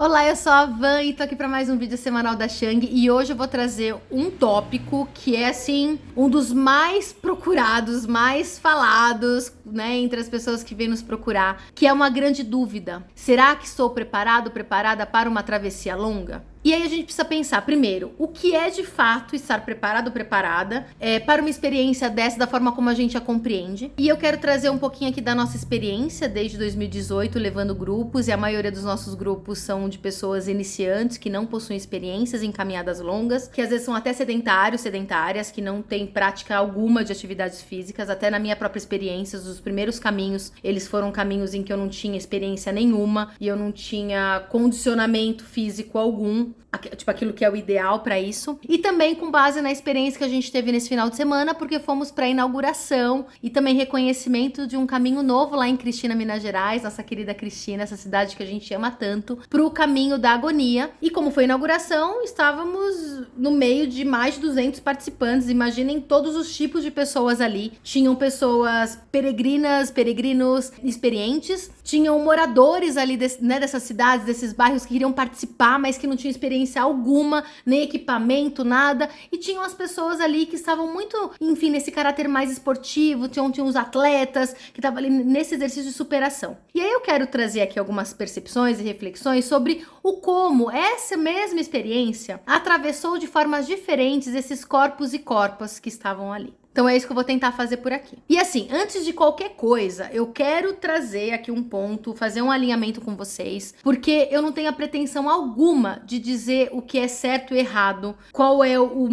Olá, eu sou a Van e tô aqui para mais um vídeo semanal da Shang e hoje eu vou trazer um tópico que é, assim, um dos mais procurados, mais falados, né, entre as pessoas que vêm nos procurar, que é uma grande dúvida. Será que estou preparado, preparada para uma travessia longa? E aí a gente precisa pensar, primeiro, o que é de fato estar preparado ou preparada para uma experiência dessa, da forma como a gente a compreende. E eu quero trazer um pouquinho aqui da nossa experiência desde 2018, levando grupos, e a maioria dos nossos grupos são de pessoas iniciantes, que não possuem experiências em caminhadas longas, que às vezes são até sedentárias, que não têm prática alguma de atividades físicas. Até na minha própria experiência, os primeiros caminhos, eles foram caminhos em que eu não tinha experiência nenhuma, e eu não tinha condicionamento físico algum, tipo aquilo que é o ideal para isso, e também com base na experiência que a gente teve nesse final de semana, porque fomos para a inauguração e também reconhecimento de um caminho novo lá em Cristina, Minas Gerais, nossa querida Cristina, essa cidade que a gente ama tanto, pro caminho da agonia. E como foi a inauguração, estávamos no meio de mais de 200 participantes. Imaginem todos os tipos de pessoas ali. Tinham pessoas peregrinas, peregrinos experientes, tinham moradores ali dessas cidades, desses bairros que queriam participar, mas que não tinham experiência alguma, nem equipamento, nada, e tinham as pessoas ali que estavam muito, enfim, nesse caráter mais esportivo, tinham os atletas que estavam ali nesse exercício de superação. E aí eu quero trazer aqui algumas percepções e reflexões sobre o como essa mesma experiência atravessou de formas diferentes esses corpos e corpas que estavam ali. Então é isso que eu vou tentar fazer por aqui. E assim, antes de qualquer coisa, eu quero trazer aqui um ponto, fazer um alinhamento com vocês, porque eu não tenho a pretensão alguma de dizer o que é certo e errado, qual é o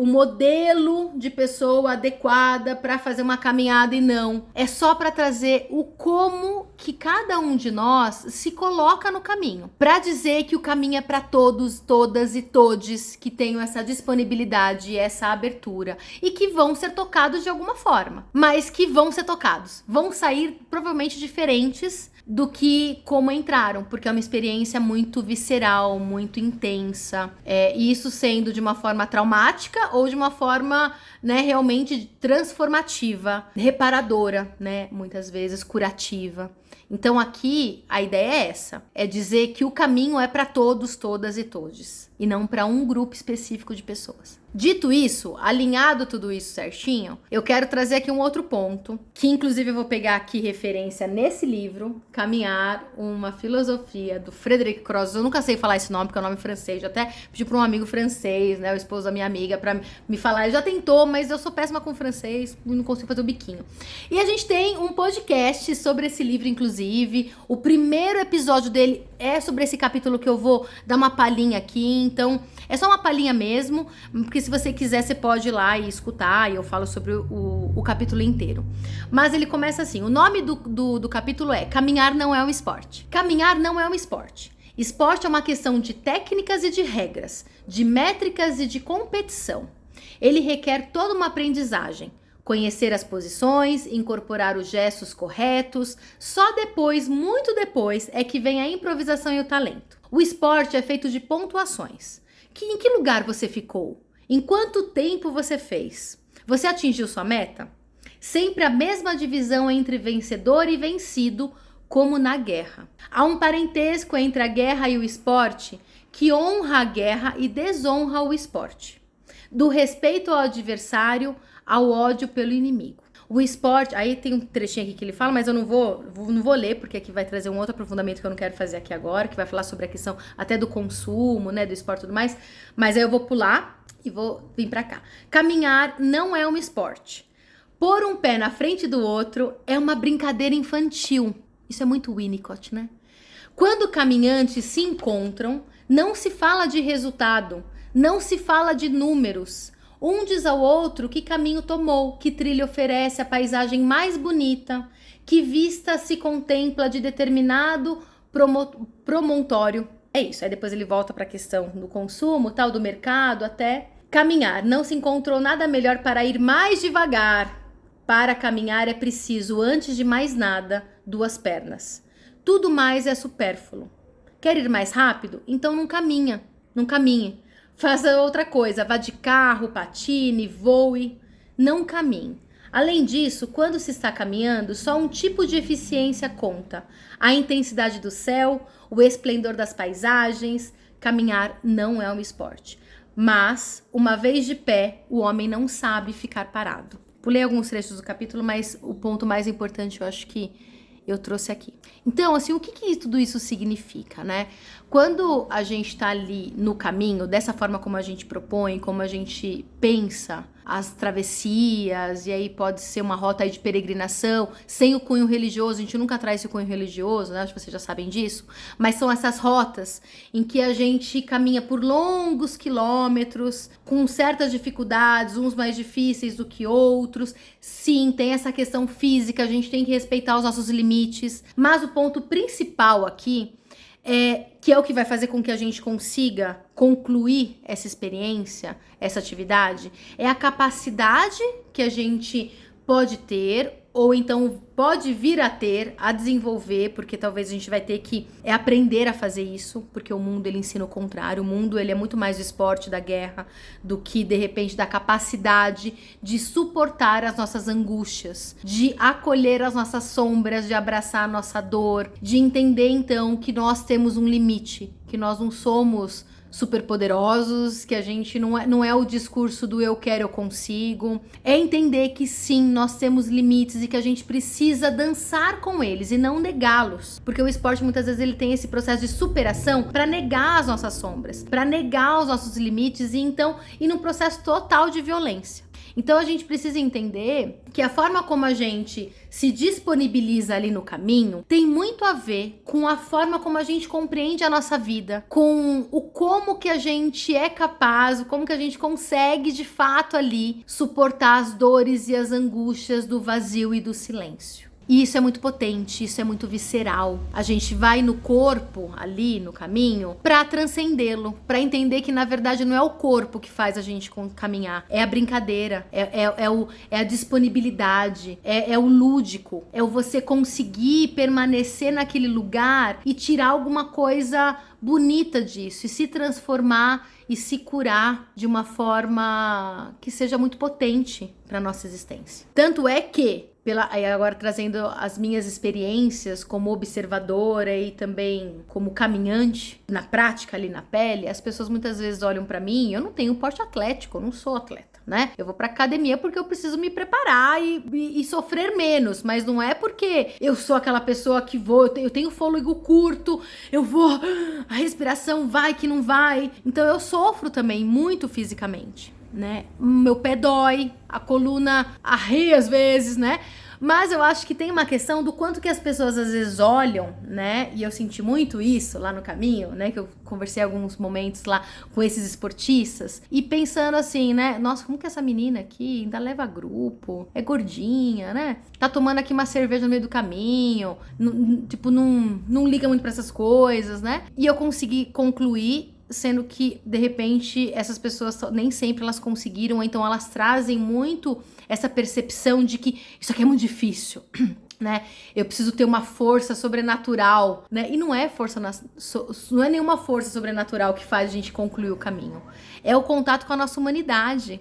modelo de pessoa adequada para fazer uma caminhada e não. É só para trazer o como que cada um de nós se coloca no caminho, para dizer que o caminho é para todos, todas e todes que tenham essa disponibilidade e essa abertura e que vão ser tocados de alguma forma, mas que vão ser tocados, vão sair provavelmente diferentes do que como entraram, porque é uma experiência muito visceral, muito intensa, e isso sendo de uma forma traumática ou de uma forma, né, realmente transformativa, reparadora, né, muitas vezes curativa. Então aqui a ideia é essa, é dizer que o caminho é para todos, todas e todes, e não para um grupo específico de pessoas. Dito isso, alinhado tudo isso certinho, eu quero trazer aqui um outro ponto, que inclusive eu vou pegar aqui referência nesse livro, Caminhar, uma filosofia, do Frédéric Croze. Eu nunca sei falar esse nome, porque é um nome francês. Eu até pedi para um amigo francês, né, o esposo da minha amiga, para me falar. Ele já tentou, mas eu sou péssima com francês, não consigo fazer o biquinho. E a gente tem um podcast sobre esse livro, inclusive. O primeiro episódio dele é sobre esse capítulo que eu vou dar uma palhinha aqui, então é só uma palhinha mesmo, porque se você quiser você pode ir lá e escutar, e eu falo sobre o capítulo inteiro. Mas ele começa assim, o nome do capítulo é Caminhar não é um esporte. Caminhar não é um esporte. Esporte é uma questão de técnicas e de regras, de métricas e de competição. Ele requer toda uma aprendizagem. Conhecer as posições, incorporar os gestos corretos, só depois, muito depois, é que vem a improvisação e o talento. O esporte é feito de pontuações. Em que lugar você ficou? Em quanto tempo você fez? Você atingiu sua meta? Sempre a mesma divisão entre vencedor e vencido, como na guerra. Há um parentesco entre a guerra e o esporte que honra a guerra e desonra o esporte. Do respeito ao adversário ao ódio pelo inimigo. O esporte, aí tem um trechinho aqui que ele fala, mas eu não vou ler, porque aqui vai trazer um outro aprofundamento que eu não quero fazer aqui agora, que vai falar sobre a questão até do consumo, né, do esporte e tudo mais, mas aí eu vou pular e vou vir pra cá. Caminhar não é um esporte. Pôr um pé na frente do outro é uma brincadeira infantil. Isso é muito Winnicott, né? Quando caminhantes se encontram, não se fala de resultado, não se fala de números. Um diz ao outro que caminho tomou, que trilha oferece a paisagem mais bonita, que vista se contempla de determinado promontório. É isso, aí depois ele volta para a questão do consumo, tal, do mercado, até caminhar. Não se encontrou nada melhor para ir mais devagar. Para caminhar é preciso, antes de mais nada, 2 pernas. Tudo mais é supérfluo. Quer ir mais rápido? Então não caminhe. Faça outra coisa, vá de carro, patine, voe, não caminhe. Além disso, quando se está caminhando, só um tipo de eficiência conta: a intensidade do céu, o esplendor das paisagens. Caminhar não é um esporte. Mas, uma vez de pé, o homem não sabe ficar parado. Pulei alguns trechos do capítulo, mas o ponto mais importante eu acho que eu trouxe aqui. Então, assim, o que tudo isso significa, né? Quando a gente tá ali no caminho, dessa forma como a gente propõe, como a gente pensa as travessias, e aí pode ser uma rota aí de peregrinação, sem o cunho religioso, a gente nunca traz esse cunho religioso, né? Acho que vocês já sabem disso, mas são essas rotas em que a gente caminha por longos quilômetros, com certas dificuldades, uns mais difíceis do que outros. Sim, tem essa questão física, a gente tem que respeitar os nossos limites, mas o ponto principal aqui que é o que vai fazer com que a gente consiga concluir essa experiência, essa atividade, é a capacidade que a gente pode ter, ou então pode vir a ter, a desenvolver, porque talvez a gente vai ter que aprender a fazer isso, porque o mundo ele ensina o contrário. O mundo ele é muito mais do esporte, da guerra, do que de repente da capacidade de suportar as nossas angústias, de acolher as nossas sombras, de abraçar a nossa dor, de entender então que nós temos um limite, que nós não somos super poderosos, que a gente não é o discurso do eu quero, eu consigo. É entender que sim, nós temos limites e que a gente precisa dançar com eles e não negá-los. Porque o esporte muitas vezes ele tem esse processo de superação para negar as nossas sombras, para negar os nossos limites e então ir num processo total de violência. Então a gente precisa entender que a forma como a gente se disponibiliza ali no caminho tem muito a ver com a forma como a gente compreende a nossa vida, com o como que a gente é capaz, o como que a gente consegue de fato ali suportar as dores e as angústias do vazio e do silêncio. E isso é muito potente, isso é muito visceral. A gente vai no corpo, ali no caminho, pra transcendê-lo, pra entender que na verdade não é o corpo que faz a gente caminhar, é a brincadeira, é a disponibilidade, é o lúdico, é o você conseguir permanecer naquele lugar e tirar alguma coisa bonita disso e se transformar e se curar de uma forma que seja muito potente para nossa existência. Tanto é que agora trazendo as minhas experiências como observadora e também como caminhante, na prática ali na pele, as pessoas muitas vezes olham pra mim, eu não tenho porte atlético, eu não sou atleta, né? Eu vou pra academia porque eu preciso me preparar e sofrer menos, mas não é porque eu sou aquela pessoa que eu tenho fôlego curto, eu vou, a respiração vai que não vai, então eu sofro também muito fisicamente, né? Meu pé dói, a coluna arreia às vezes, né? Mas eu acho que tem uma questão do quanto que as pessoas às vezes olham, né? E eu senti muito isso lá no caminho, né? Que eu conversei alguns momentos lá com esses esportistas e pensando assim, né? Nossa, como que essa menina aqui ainda leva grupo, é gordinha, né? Tá tomando aqui uma cerveja no meio do caminho, não liga muito pra essas coisas, né? E eu consegui concluir, sendo que, de repente, essas pessoas nem sempre elas conseguiram, ou então elas trazem muito essa percepção de que isso aqui é muito difícil, né? Eu preciso ter uma força sobrenatural, né? E não é não é nenhuma força sobrenatural que faz a gente concluir o caminho. É o contato com a nossa humanidade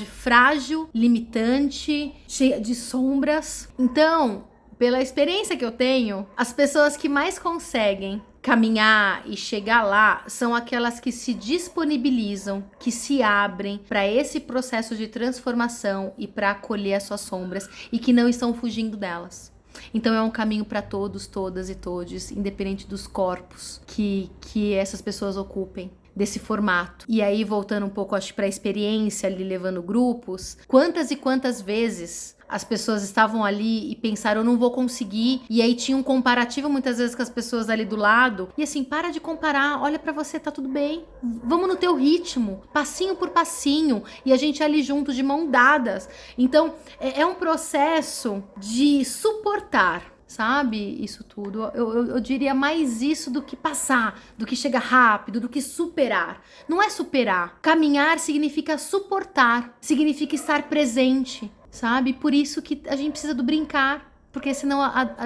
frágil, limitante, cheia de sombras. Então, pela experiência que eu tenho, as pessoas que mais conseguem caminhar e chegar lá são aquelas que se disponibilizam, que se abrem para esse processo de transformação e para acolher as suas sombras e que não estão fugindo delas. Então é um caminho para todos, todas e todes, independente dos corpos que essas pessoas ocupem, desse formato. E aí, voltando um pouco, acho, para a experiência ali, levando grupos, quantas e quantas vezes as pessoas estavam ali e pensaram, eu não vou conseguir, e aí tinha um comparativo muitas vezes com as pessoas ali do lado, e assim, para de comparar, olha pra você, tá tudo bem, vamos no teu ritmo, passinho por passinho, e a gente ali junto, de mão dadas. Então, é um processo de suportar, sabe, isso tudo. Eu diria mais isso do que passar, do que chegar rápido, do que superar. Não é superar. Caminhar significa suportar, significa estar presente, sabe? Por isso que a gente precisa do brincar, porque senão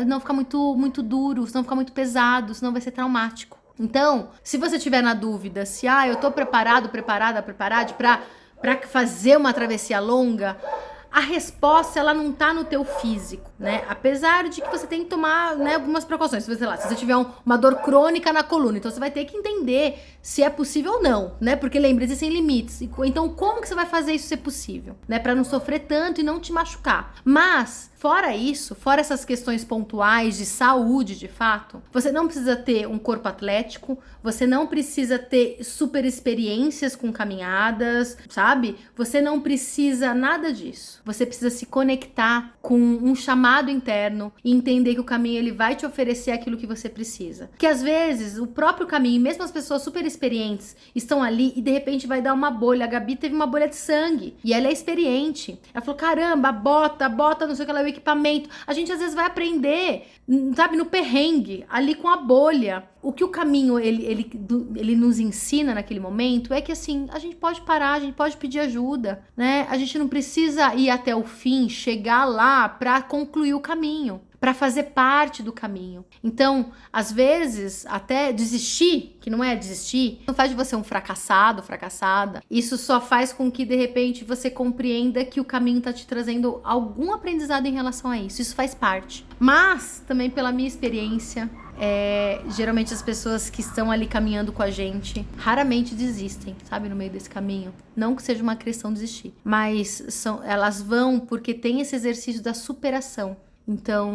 não fica muito duro, senão fica muito pesado, senão vai ser traumático. Então, se você tiver na dúvida se eu tô preparada pra fazer uma travessia longa, a resposta, ela não tá no teu físico, né? Apesar de que você tem que tomar, né, algumas precauções. Se você tiver uma dor crônica na coluna, então você vai ter que entender se é possível ou não, né? Porque lembra, existem limites. Então, como que você vai fazer isso ser possível, né? Pra não sofrer tanto e não te machucar. Mas, fora isso, fora essas questões pontuais de saúde, de fato, você não precisa ter um corpo atlético, você não precisa ter super experiências com caminhadas, sabe? Você não precisa nada disso. Você precisa se conectar com um chamado interno e entender que o caminho ele vai te oferecer aquilo que você precisa. Que às vezes o próprio caminho, mesmo as pessoas super experientes, estão ali e de repente vai dar uma bolha. A Gabi teve uma bolha de sangue e ela é experiente. Ela falou: caramba, bota, não sei o que lá, o equipamento. A gente às vezes vai aprender, sabe, no perrengue, ali com a bolha. O que o caminho ele nos ensina naquele momento é que assim, a gente pode parar, a gente pode pedir ajuda, né? A gente não precisa ir até o fim, chegar lá para concluir o caminho, para fazer parte do caminho. Então, às vezes, até desistir, que não é desistir, não faz de você um fracassado, fracassada. Isso só faz com que, de repente, você compreenda que o caminho tá te trazendo algum aprendizado em relação a isso. Isso faz parte. Mas, também pela minha experiência, geralmente as pessoas que estão ali caminhando com a gente raramente desistem, sabe, no meio desse caminho. Não que seja uma questão de desistir, mas elas vão porque tem esse exercício da superação. Então,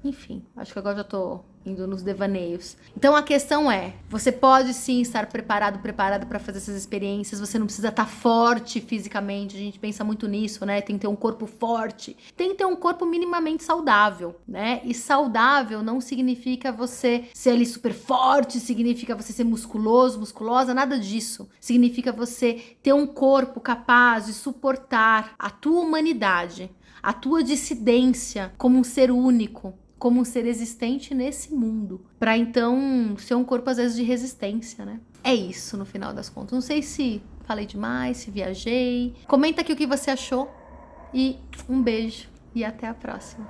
enfim, acho que agora já tô indo nos devaneios. Então a questão é, você pode sim estar preparada para fazer essas experiências, você não precisa estar forte fisicamente, a gente pensa muito nisso, né? Tem que ter um corpo forte, tem que ter um corpo minimamente saudável, né? E saudável não significa você ser ali super forte, significa você ser musculoso, musculosa, nada disso. Significa você ter um corpo capaz de suportar a tua humanidade, a tua dissidência como um ser único, como um ser existente nesse mundo. Pra então ser um corpo às vezes de resistência, né? É isso no final das contas. Não sei se falei demais, se viajei. Comenta aqui o que você achou e um beijo e até a próxima.